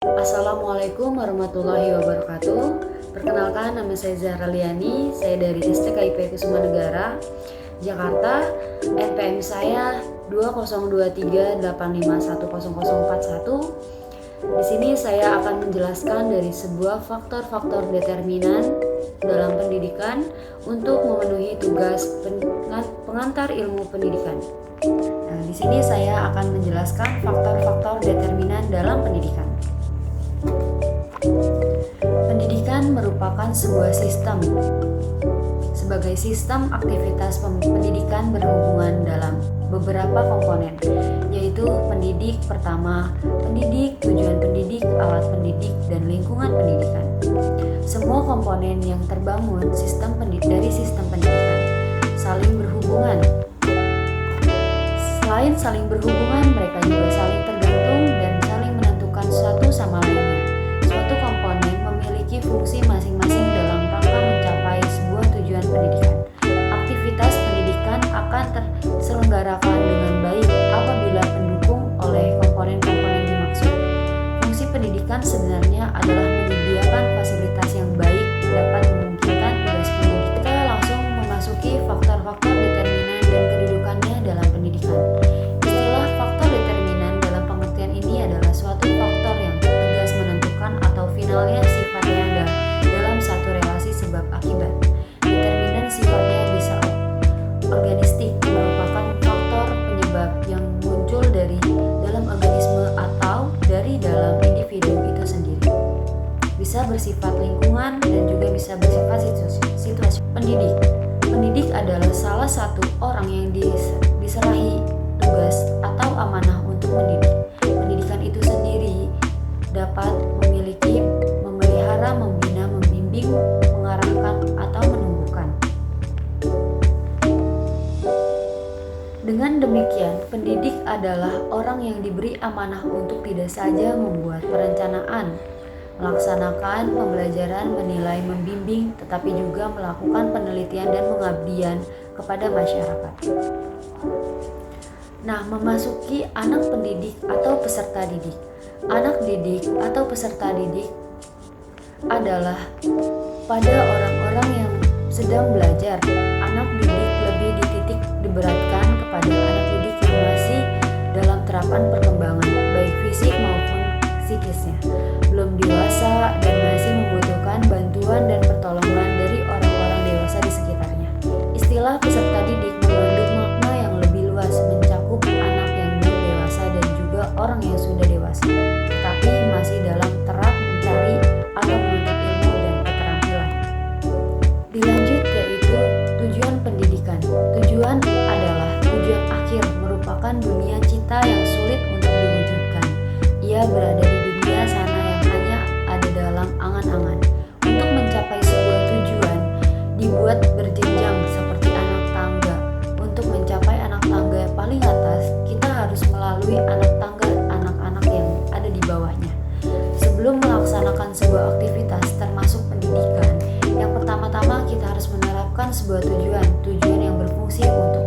Assalamualaikum warahmatullahi wabarakatuh. Perkenalkan, nama saya Zahra Liani. Saya dari STKIP Kusuma Negara, Jakarta. NPM saya 2023851041. Di sini saya akan menjelaskan dari sebuah faktor-faktor determinan dalam pendidikan untuk memenuhi tugas pengantar ilmu pendidikan. Nah, di sini saya akan menjelaskan faktor-faktor determinan dalam pendidikan. Pendidikan merupakan sebuah sistem. Sebagai sistem, aktivitas pendidikan berhubungan dalam beberapa komponen, yaitu pendidik pertama, pendidik, tujuan pendidik, alat pendidik, dan lingkungan pendidikan. Semua komponen yang terbangun dari sistem pendidikan saling berhubungan. Selain saling berhubungan, mereka juga saling tergantung dan saling menentukan satu sama lainnya. Suatu komponen memiliki fungsi masing-masing dalam rangka mencapai sebuah tujuan pendidikan. Aktivitas pendidikan akan terselenggarakan dengan baik apabila pendukung oleh komponen-komponen dimaksud. Fungsi pendidikan sebenarnya adalah menyediakan fasilitas yang baik dapat memungkinkan tugas pendidik. Kita langsung memasuki faktor-faktor determinan dan kedudukannya dalam pendidikan. Istilah faktor determinan dalam pengertian ini adalah suatu faktor yang tegas menentukan atau finalnya sifatnya ada dalam satu relasi sebab akibat. Determinan sifatnya bisa organistik, merupakan faktor penyebab yang muncul dari dalam organisme atau dari dalam individu itu sendiri. Bisa bersifat lingkungan dan juga bisa bersifat situasi. Pendidik adalah salah satu orang yang diserahi tugas atau amanah untuk mendidik. Pendidikan itu sendiri dapat memiliki, memelihara, membina, membimbing, mengarahkan, atau menumbuhkan. Dengan demikian, pendidik adalah orang yang diberi amanah untuk tidak saja membuat perencanaan, melaksanakan pembelajaran, menilai, membimbing, tetapi juga melakukan penelitian dan pengabdian kepada masyarakat. Nah, memasuki anak pendidik atau peserta didik. Anak didik atau peserta didik adalah pada orang-orang yang sedang belajar. Anak didik lebih diberatkan kepada anak didik yang masih dalam terapan perkembangan, baik fisik maupun psikisnya, belum dewasa dan masih membutuhkan bantuan dan pertolongan dari orang-orang dewasa di sekitarnya. Istilah peserta didik mengandung makna yang lebih luas, mencakup anak yang belum dewasa dan juga orang yang sudah dewasa, tetapi masih dalam terap mencari atau menuntut ilmu dan keterampilan. Dilanjut yaitu tujuan pendidikan. Tujuan adalah tujuan akhir, merupakan dunia cita yang sulit untuk diwujudkan. Ia berada di dunia sana yang hanya ada dalam angan-angan. Untuk mencapai sebuah tujuan dibuat berjenjang seperti anak tangga. Untuk mencapai anak tangga yang paling atas, kita harus melalui anak tangga anak-anak yang ada di bawahnya. Sebelum melaksanakan sebuah aktivitas termasuk pendidikan, yang pertama-tama kita harus menerapkan sebuah tujuan yang berfungsi untuk,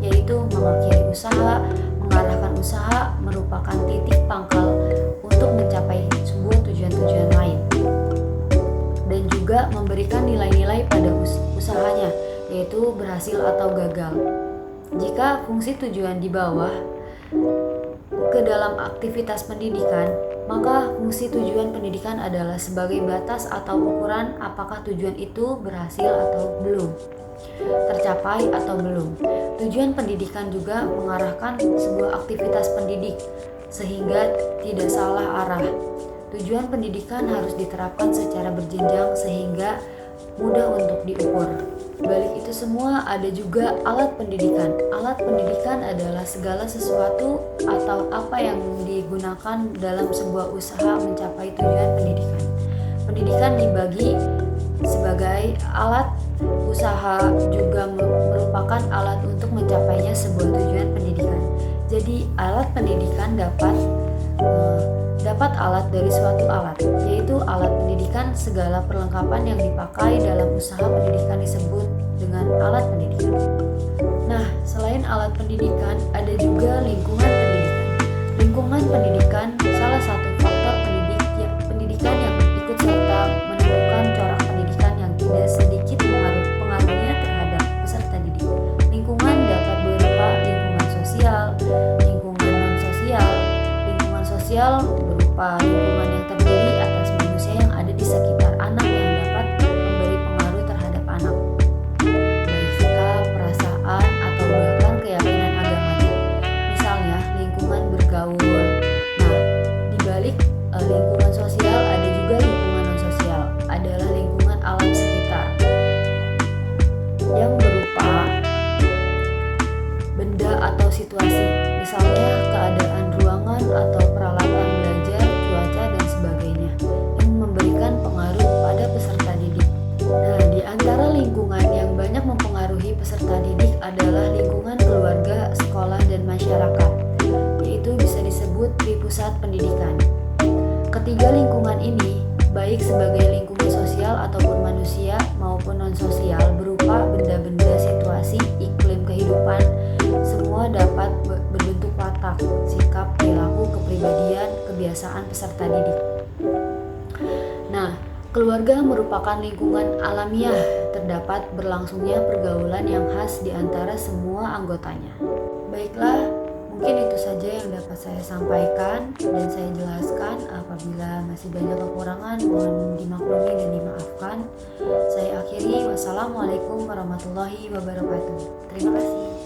yaitu mengakhiri usaha, mengarahkan usaha, merupakan titik pangkal untuk mencapai sebuah tujuan-tujuan lain, dan juga memberikan nilai-nilai pada usahanya, yaitu berhasil atau gagal. Jika fungsi tujuan di bawah ke dalam aktivitas pendidikan, maka fungsi tujuan pendidikan adalah sebagai batas atau ukuran apakah tujuan itu berhasil atau belum, tercapai atau belum. Tujuan pendidikan juga mengarahkan sebuah aktivitas pendidik sehingga tidak salah arah. Tujuan pendidikan harus diterapkan secara berjenjang sehingga mudah untuk diukur. Balik itu semua ada juga alat pendidikan. Alat pendidikan adalah segala sesuatu atau apa yang digunakan dalam sebuah usaha mencapai tujuan pendidikan. Pendidikan dibagi sebagai alat usaha juga merupakan alat untuk mencapainya sebuah tujuan pendidikan. Jadi alat pendidikan dapat alat dari suatu alat, yaitu alat pendidikan. Segala perlengkapan yang dipakai dalam usaha pendidikan disebut dengan alat pendidikan. Nah, selain alat pendidikan, ada juga lingkungan pendidikan. Lingkungan pendidikan salah satu faktor pendidik lingkungan yang terdiri atas manusia yang ada di sekitar anak yang dapat memberi pengaruh terhadap anak, baik sikap, perasaan, atau bahkan keyakinan agamanya. Misalnya, lingkungan bergaul. Nah, di balik lingkungan sosial ada juga lingkungan non sosial, adalah lingkungan alam sekitar yang berupa benda atau situasi, misalnya keadaan ruangan atau peralatan belajar, cuaca, dan sebagainya, yang memberikan pengaruh pada peserta didik. Nah, di antara lingkungan yang banyak mempengaruhi peserta didik adalah lingkungan keluarga, sekolah, dan masyarakat, yaitu bisa disebut di pusat pendidikan. Ketiga lingkungan ini, baik sebagai lingkungan sosial ataupun manusia maupun non-sosial, berupa benda-benda, situasi, iklim kehidupan, semua dapat berbentuk watak, sikap, perilaku, kepribadian, kebiasaan peserta didik. Nah, keluarga merupakan lingkungan alamiah, terdapat berlangsungnya pergaulan yang khas di antara semua anggotanya. Baiklah, mungkin itu saja yang dapat saya sampaikan dan saya jelaskan. Apabila masih banyak kekurangan, mohon dimaklumi dan dimaafkan. Saya akhiri, wassalamualaikum warahmatullahi wabarakatuh. Terima kasih.